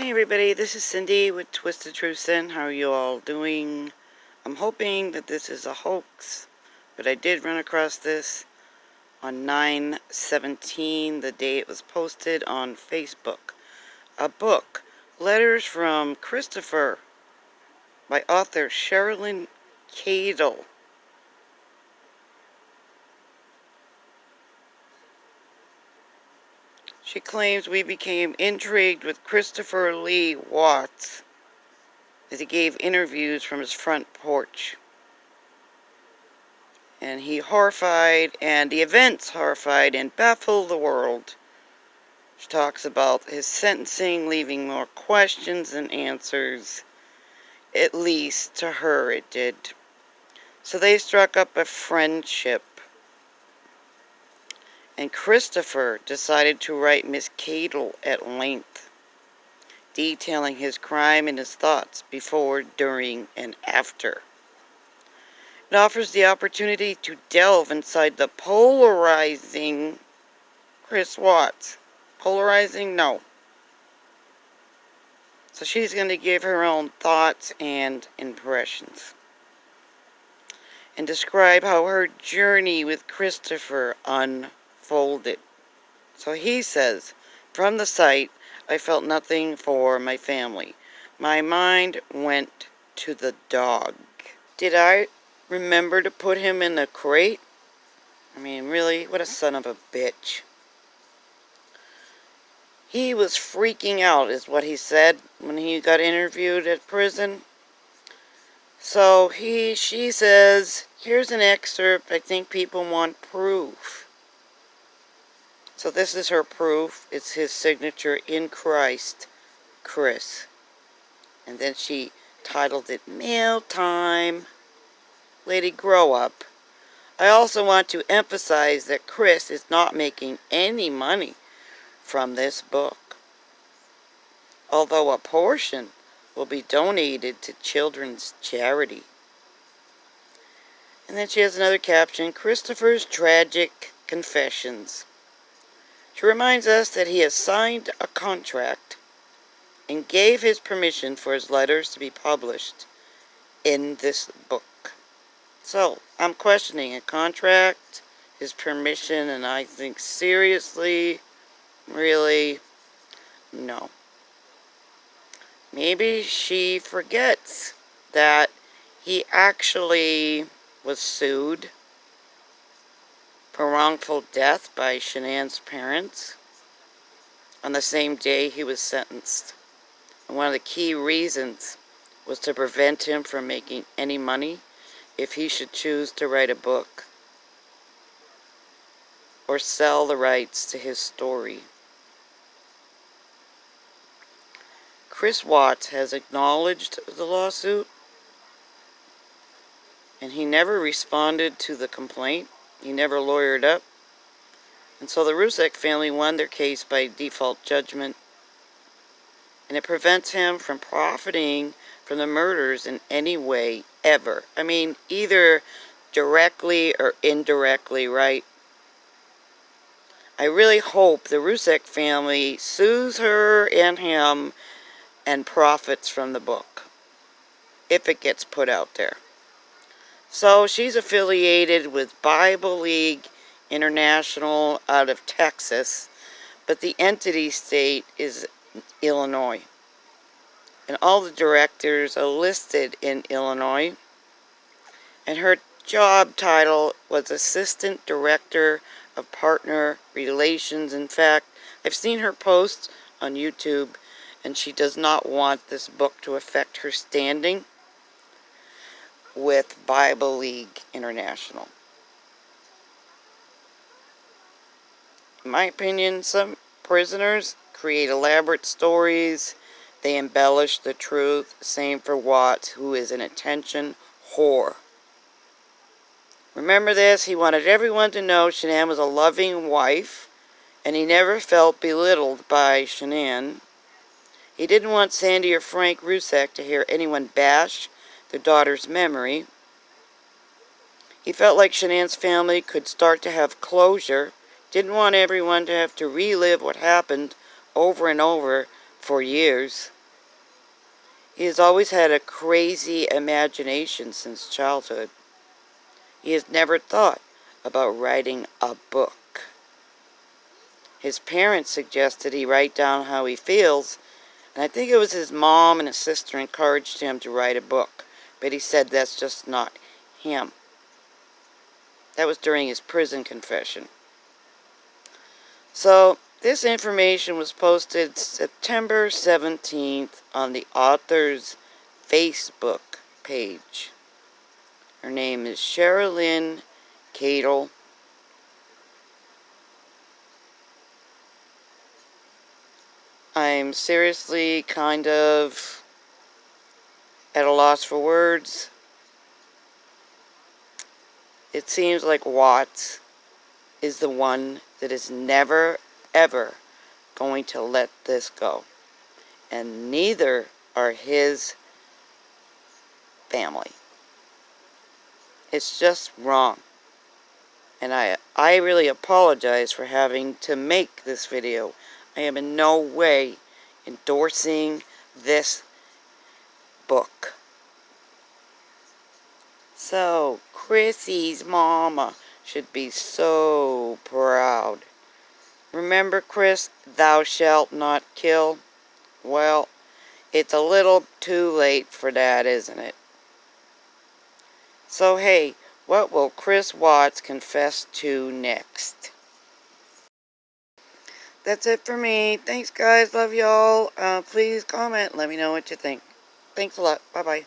Hey everybody, this is Cindy with Twisted Truth Sin. How are you all doing? I'm hoping that this is a hoax, but I did run across this on 9/17, the day it was posted on Facebook. A book, Letters from Christopher, by author Cheralyn Cadle. She claims we became intrigued with Christopher Lee Watts as he gave interviews from his front porch. And he horrified, and the events horrified and baffled the world. She talks about his sentencing, leaving more questions than answers. At least to her it did. So they struck up a friendship. And Christopher decided to write Miss Cadle at length, detailing his crime and his thoughts before, during, and after. It offers the opportunity to delve inside the polarizing Chris Watts. Polarizing? No. So she's going to give her own thoughts and impressions. And describe how her journey with Christopher unfolded. So he says, from the sight, I felt nothing for my family. My mind went to the dog. Did I remember to put him in the crate? I mean, really? What a son of a bitch. He was freaking out, is what he said when he got interviewed at prison. So she says, here's an excerpt. I think people want proof. So this is her proof. It's his signature, in Christ, Chris. And then she titled it, Mail Time. Lady, grow up. I also want to emphasize that Chris is not making any money from this book, although a portion will be donated to children's charity. And then she has another caption, Christopher's Tragic Confessions. She reminds us that he has signed a contract and gave his permission for his letters to be published in this book. So, I'm questioning a contract, his permission, and I think seriously, really, no. Maybe she forgets that he actually was sued for wrongful death by Shanann's parents on the same day he was sentenced. And one of the key reasons was to prevent him from making any money if he should choose to write a book or sell the rights to his story. Chris Watts has acknowledged the lawsuit, and he never responded to the complaint. He never lawyered up. And so the Rusek family won their case by default judgment, and it prevents him from profiting from the murders in any way, ever. I mean, either directly or indirectly, right? I really hope the Rusek family sues her and him and profits from the book, if it gets put out there. So she's affiliated with Bible League International out of Texas, but the entity state is Illinois. And all the directors are listed in Illinois. And her job title was Assistant Director of Partner Relations. In fact, I've seen her posts on YouTube, and she does not want this book to affect her standing with Bible League International. In my opinion, some prisoners create elaborate stories. They embellish the truth. Same for Watts, who is an attention whore. Remember this, he wanted everyone to know Shanann was a loving wife, and he never felt belittled by Shanann. He didn't want Sandy or Frank Rusek to hear anyone bash their daughter's memory. He felt like Shanann's family could start to have closure, didn't want everyone to have to relive what happened over and over for years. He has always had a crazy imagination since childhood. He has never thought about writing a book. His parents suggested he write down how he feels, and I think it was his mom and his sister encouraged him to write a book, but he said that's just not him. That was during his prison confession. So, this information was posted September 17th on the author's Facebook page. Her name is Cheralyn Cadle. I'm seriously kind of at a loss for words. It seems like Watts is the one that is never, ever going to let this go. And neither are his family. It's just wrong. And I really apologize for having to make this video. I am in no way endorsing this book. So, Chrissy's mama should be so proud. Remember, Chris, thou shalt not kill? Well, it's a little too late for that, isn't it? So, hey, what will Chris Watts confess to next? That's it for me. Thanks, guys. Love y'all. Please comment. Let me know what you think. Thanks a lot. Bye-bye.